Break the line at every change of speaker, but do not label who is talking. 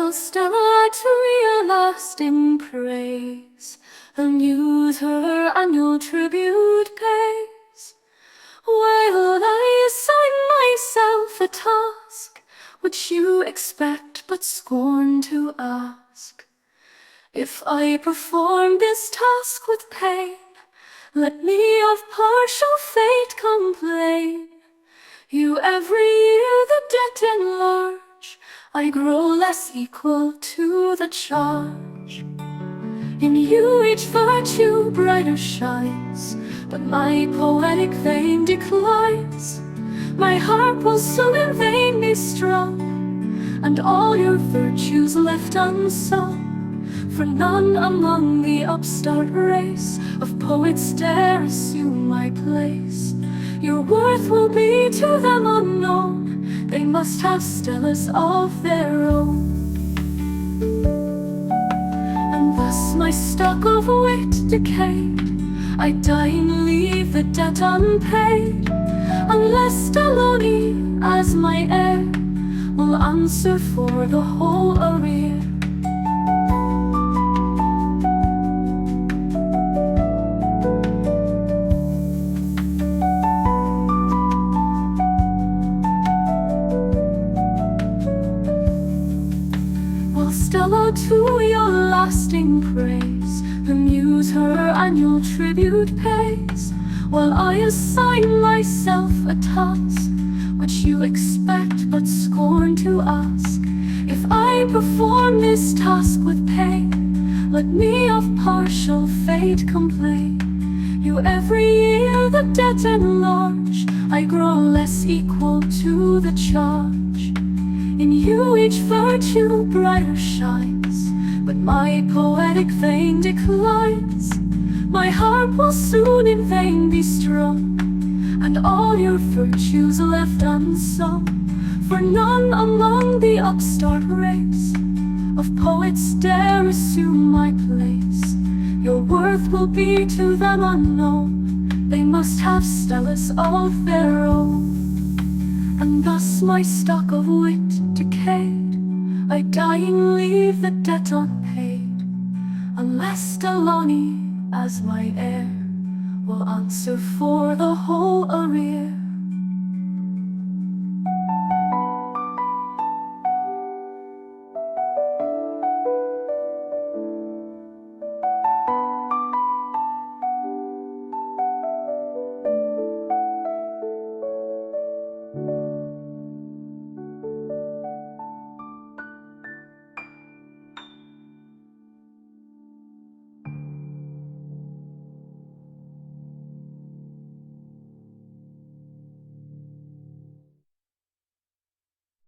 While Stella to your lasting praise, the muse her annual tribute pays. While I assign myself a task which you expect but scorn to ask. If I perform this task with pain, let me of partial fate complain. You every year the debt enlarge, I grow less equal to the charge. In you each virtue brighter shines, but my poetic vein declines. My harp will soon in vain be strung, and all your virtues left unsung. For none among the upstart race of poets dare assume my place. Your worth will be to them unknown, they must have Stellas of their own. And thus my stock of wit decayed, I die and leave the debt unpaid, unless Stella as my heir will answer for the whole arrear. Stella to your lasting praise, the muse her annual tribute pays. While I assign myself a task which you expect but scorn to ask. If I perform this task with pain, let me of partial fate complain. You every year the debt enlarge, I grow less equal to the charge. In you each virtue brighter shines, but my poetic vein declines. My harp will soon in vain be strung, and all your virtues left unsung. For none among the upstart race of poets dare assume my place. Your worth will be to them unknown, they must have Stellas of their own. And thus my stock of wit decayed, I die and leave the debt unpaid, unless Stella as my heir will answer for the whole arrear.